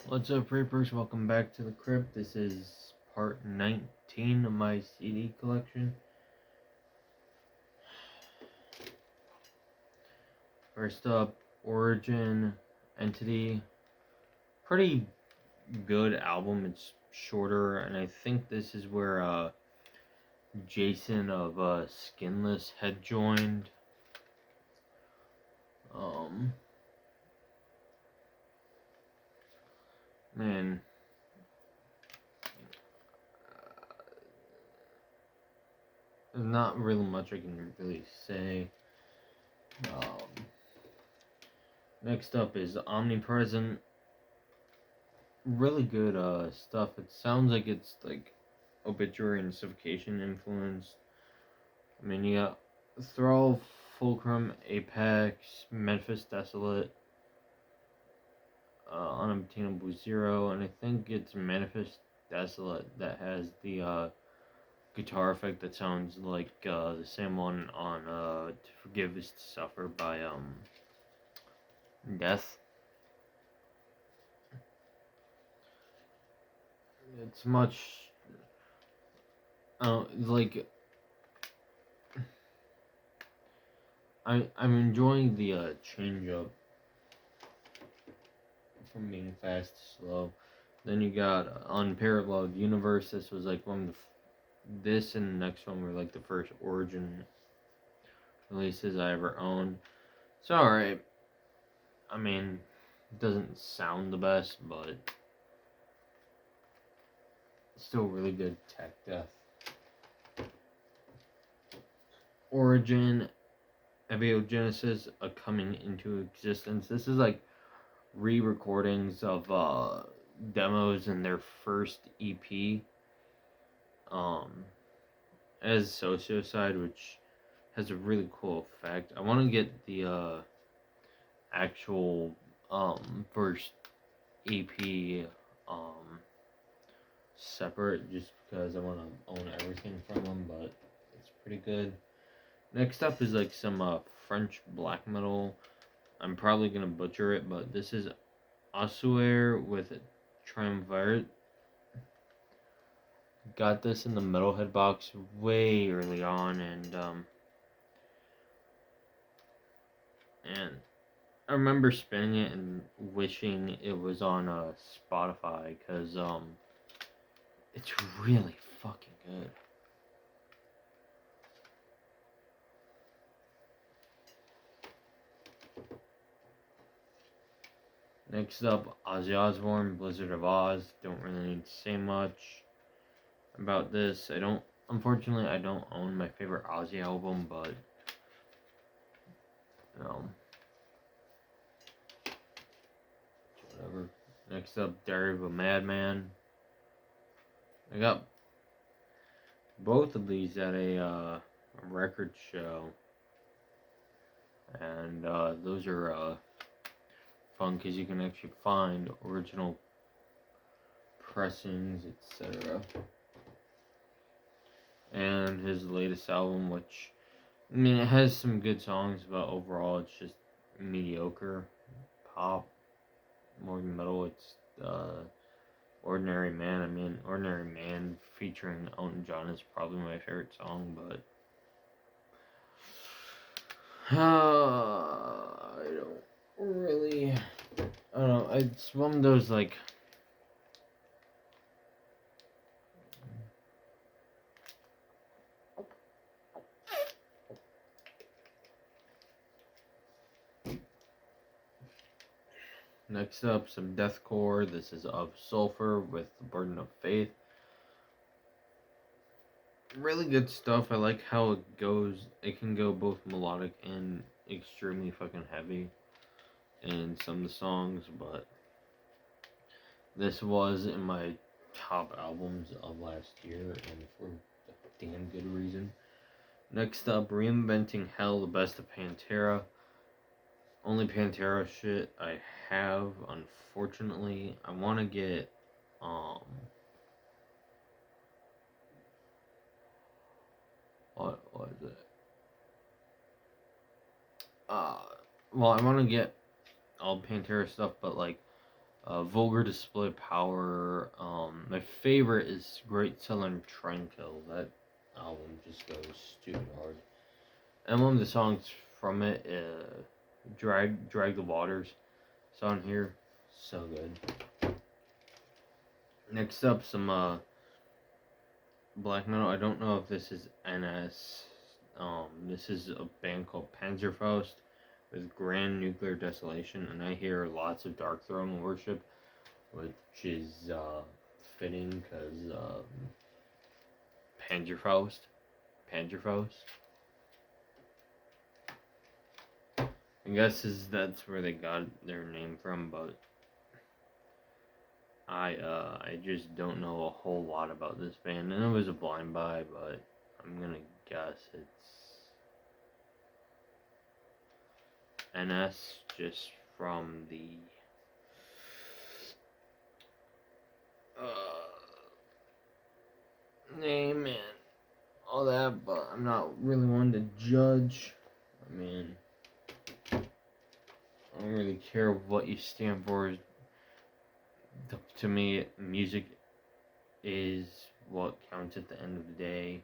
What's up, Reapers? Welcome back to the crypt. This is part 19 of my CD collection. First up, Origin Entity. Pretty good album. It's shorter, and I think this is where Jason of Skinless had joined. Um, man, there's not really much I can really say. Um, Next up is Omnipresent. Really good stuff. It sounds like it's like obituary and suffocation influenced. I mean, you got Thrall, Fulcrum, Apex, Memphis Desolate, Unobtainable Zero, and I think it's Manifest Desolate that has the guitar effect that sounds like the same one on To Forgive Is to Suffer by Death. It's much like I'm enjoying the change up from being fast to slow. Then you got Unparalleled Universe. This was like one of the this and the next one were like the first Origin releases I ever owned. It's alright. I mean, it doesn't sound the best, but still really good tech death. Origin Abiogenesis, a coming into existence. This is like re-recordings of demos in their first EP. As Sociocide, which has a really cool effect. I want to get the actual first EP separate just because I want to own everything from them, but it's pretty good. Next up is like some French black metal. I'm probably gonna butcher it, but this is Ossuaire with Triumvirate. Got this in the Metalhead box way early on, and I remember spinning it and wishing it was on Spotify because it's really fucking good. Next up, Ozzy Osbourne, Blizzard of Oz. Don't really need to say much about this. Unfortunately, I don't own my favorite Ozzy album, but you know, whatever. Next up, Diary of a Madman. I got both of these at a record show, and those are fun because you can actually find original pressings, etc. And his latest album, which I mean, it has some good songs, but overall, it's just mediocre pop, more metal. It's Ordinary Man. I mean, Ordinary Man featuring Elton John is probably my favorite song, but I don't really. I don't know. It's one of those like. Next up, some deathcore. This is Of Sulfur with The Burden of Faith. Really good stuff. I like how it goes. It can go both melodic and extremely fucking heavy in some of the songs, but this was in my top albums of last year, and for a damn good reason. Next up, Reinventing Hell, the best of Pantera. Only Pantera shit I have, unfortunately. I want to get, what was it? Uh, well, I want to get all Pantera stuff, but like, Vulgar Display Power. My favorite is Great Southern Trendkill. That album just goes stupid hard. And one of the songs from it, Drag the Waters. It's on here. So good. Next up, some black metal. I don't know if this is NS. This is a band called Panzerfaust with Grand Nuclear Desolation, and I hear lots of Dark Throne worship, which is fitting because Panzerfaust. I guess that's where they got their name from, but I just don't know a whole lot about this band, and it was a blind buy, but I'm gonna guess it's NS just from the name and all that, but I'm not really one to judge. I mean, I don't really care what you stand for. To me, music is what counts at the end of the day.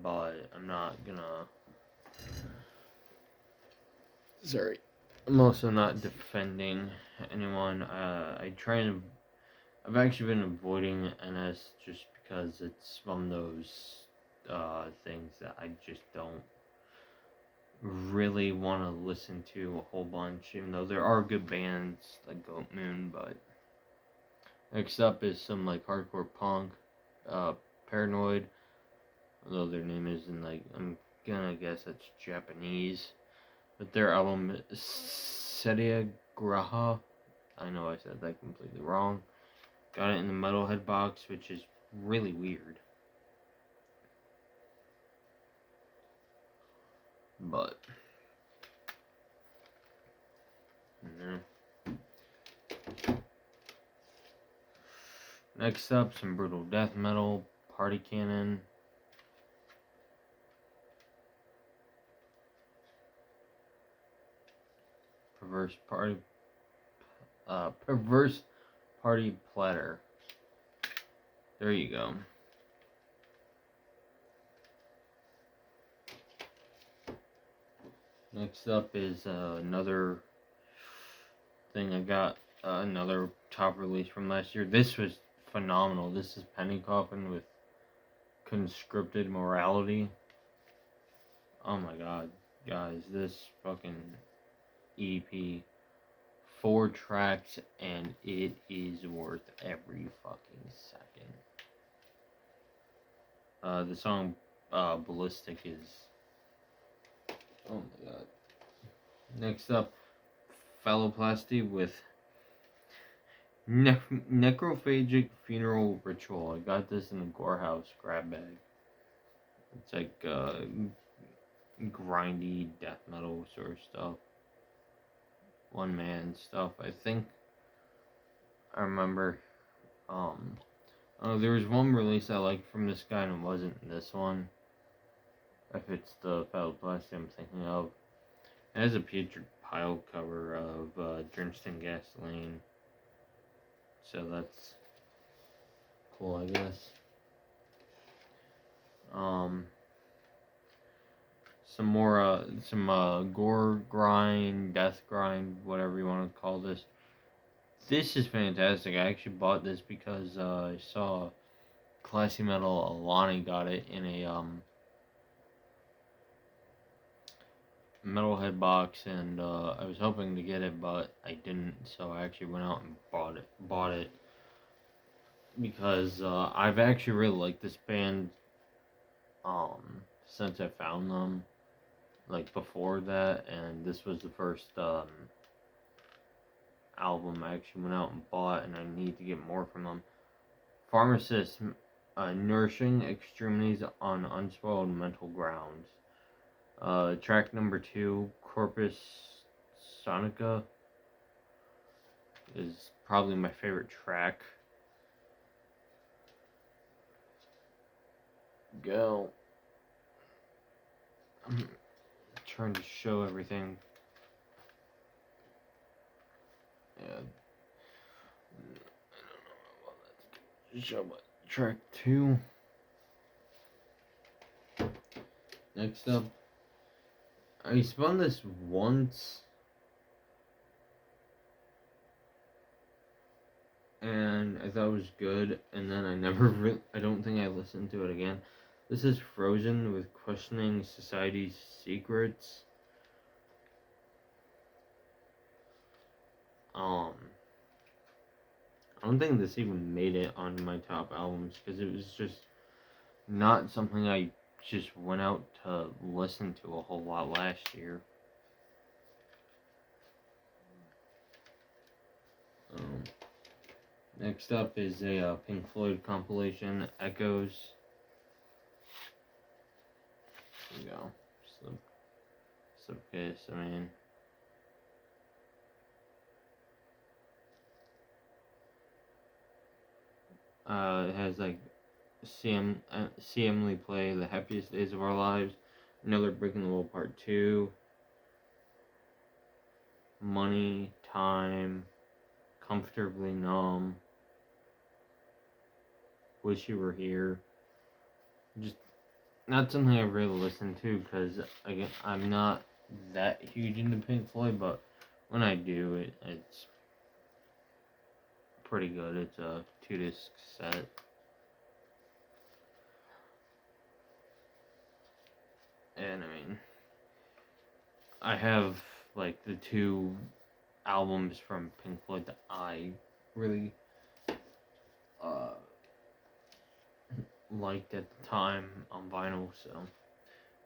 But I'm not gonna. Sorry. I'm also not defending anyone. I've actually been avoiding NS just because it's one of those things that I just don't really want to listen to a whole bunch, even though there are good bands like Goat Moon. But next up is some like hardcore punk, Paranoid, although their name isn't like, I'm gonna guess that's Japanese. But their album Setia Graha, I know I said that completely wrong. Got it in the Metalhead box, which is really weird. But next up, some brutal death metal, Party Cannon. Perverse Party Platter. There you go. Next up is another thing I got, another top release from last year. This was phenomenal. This is Penny Coffin with Conscripted Morality. Oh my god, guys, this fucking EP, 4 tracks, and it is worth every fucking second. The song Ballistic is, oh my god. Next up, Phalloplasty with Necrophagic Funeral Ritual. I got this in the Gorehouse grab bag. It's like grindy death metal sort of stuff. One man stuff. I think I remember. There was one release I liked from this guy, and it wasn't this one. If it's the Phalloplasty I'm thinking of. It has a Putrid Pile cover of Drenched in Gasoline. So that's cool, I guess. Some more, gore grind, death grind, whatever you want to call this. This is fantastic. I actually bought this because I saw Classy Metal Alani got it in a Metalhead box, and I was hoping to get it, but I didn't. So I actually went out and bought it because I've actually really liked this band since I found them. Like before that, and this was the first album I actually went out and bought, and I need to get more from them. Pharmacist, Nourishing Extremities on Unspoiled Mental Grounds. Track number 2, Corpus Sonica, is probably my favorite track. Go. I'm trying to show everything. show track 2. Next up, I spun this once, and I thought it was good, and then I don't think I listened to it again. This is Frozen with Questioning Society's Secrets. I don't think this even made it on my top albums, because it was just not something I just went out to listen to a whole lot last year. Next up is a Pink Floyd compilation, Echoes. There you go. Slipcase, I mean. It has like See Emily Play, The Happiest Days of Our Lives, Another Brick in the Wall Part 2, Money, Time, Comfortably Numb, Wish You Were Here. Just not something I really listen to, because again, I'm not that huge into Pink Floyd, but when I do, it's pretty good. It's a 2-disc set. And I mean, I have like the 2 albums from Pink Floyd that I really liked at the time on vinyl. So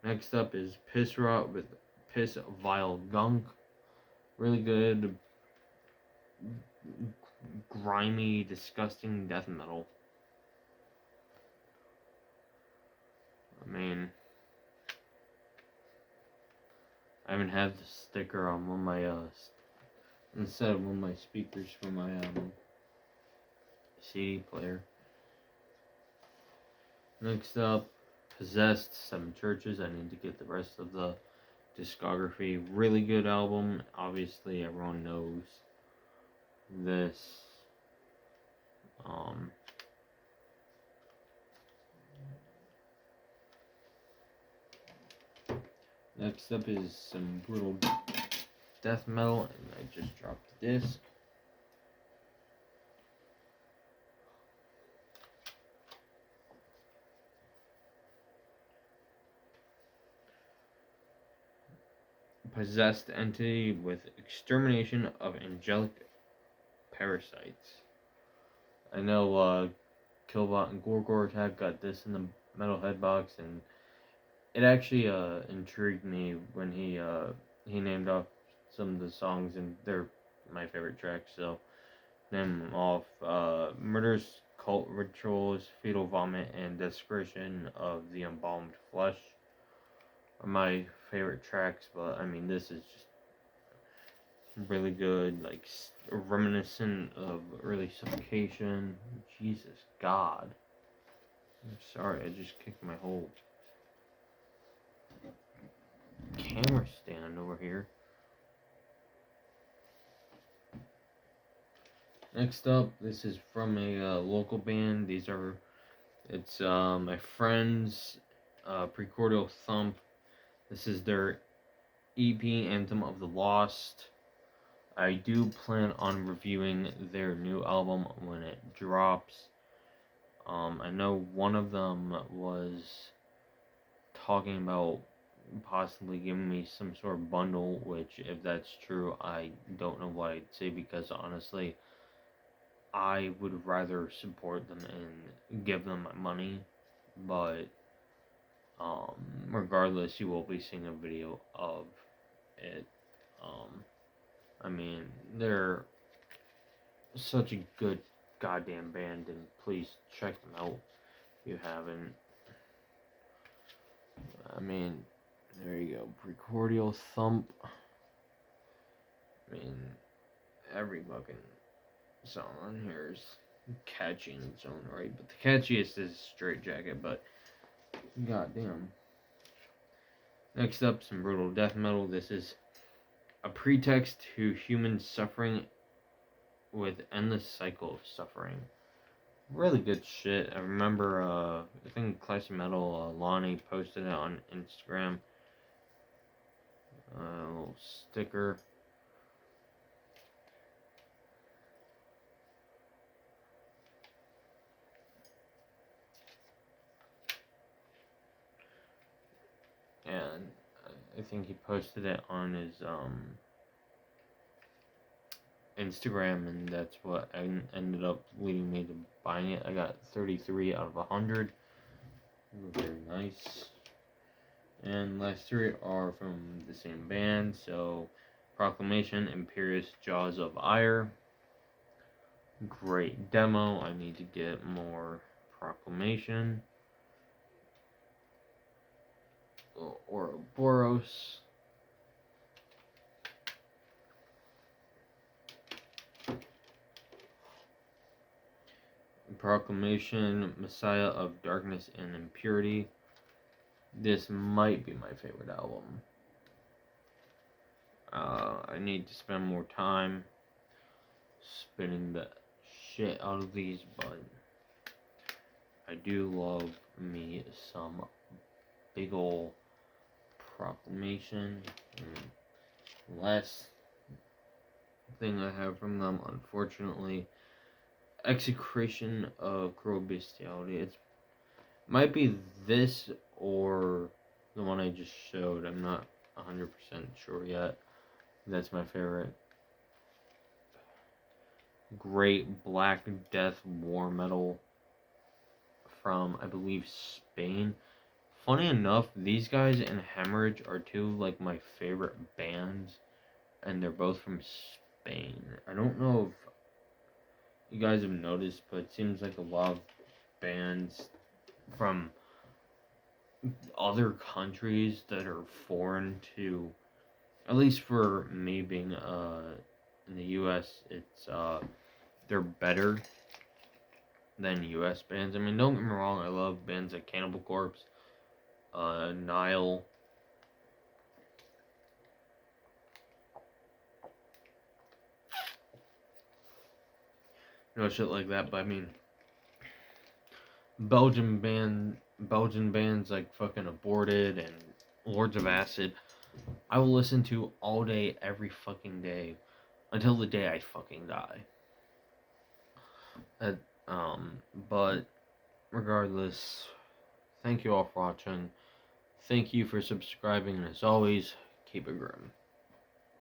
next up is Piss Rot with Piss Vile Gunk. Really good, grimy, disgusting death metal. I mean, I even have the sticker on one of my instead of one of my speakers for my CD player. Next up, Possessed, 7 Churches. I need to get the rest of the discography. Really good album. Obviously, everyone knows this. Next up is some brutal death metal, and I just dropped the disc. Possessed Entity with Extermination of Angelic Parasites. I know Killbot and Gorgor Attack got this in the Metalhead box, and it actually intrigued me when he named off some of the songs, and they're my favorite tracks, so name them off. Murderous Cult Rituals, Fetal Vomit, and Desecration of the Embalmed Flesh are my favorite tracks, but I mean, this is just really good, like reminiscent of early Suffocation. Jesus God. I'm sorry, I just kicked my whole camera stand over here. Next up, this is from a local band. It's my friends, Precordial Thump. This is their EP, Anthem of the Lost. I do plan on reviewing their new album when it drops. I know one of them was talking about possibly giving me some sort of bundle, which, if that's true, I don't know what I'd say, because honestly, I would rather support them and give them my money, but regardless, you will be seeing a video of it. I mean, they're such a good goddamn band, and please check them out if you haven't. I mean, there you go, Precordial Thump. I mean, every fucking song on here is catchy in its own right, but the catchiest is Straight Jacket, but goddamn. Next up, some brutal death metal. This is A Pretext to Human Suffering with Endless Cycle of Suffering. really good shit. I remember, I think Classy Metal, Lonnie posted it on Instagram. A little sticker. And I think he posted it on his, Instagram, and that's what ended up leading me to buying it. I got 33 out of 100. Very nice. And last three are from the same band. So, Proclamation, Imperious Jaws of Ire. Great demo. I need to get more Proclamation. Ouroboros. Proclamation, Messiah of Darkness and Impurity. This might be my favorite album. I need to spend more time spinning the shit out of these, but I do love me some big ol' Proclamation. And last thing I have from them, unfortunately, Execration of Cruel Bestiality. It might be this or the one I just showed. I'm not 100% sure yet. That's my favorite. Great Black Death war metal from, I believe, Spain. Funny enough, these guys and Hemorrhage are two like my favorite bands, and they're both from Spain. I don't know if you guys have noticed, but it seems like a lot of bands from other countries that are foreign to, at least for me being in the US, it's they're better than US bands. I mean, don't get me wrong, I love bands like Cannibal Corpse, Nile, shit like that. But I mean, Belgian bands like fucking Aborted and Lords of Acid, I will listen to all day, every fucking day, until the day I fucking die. Uh, but regardless, thank you all for watching. Thank you for subscribing, and as always, keep it grim.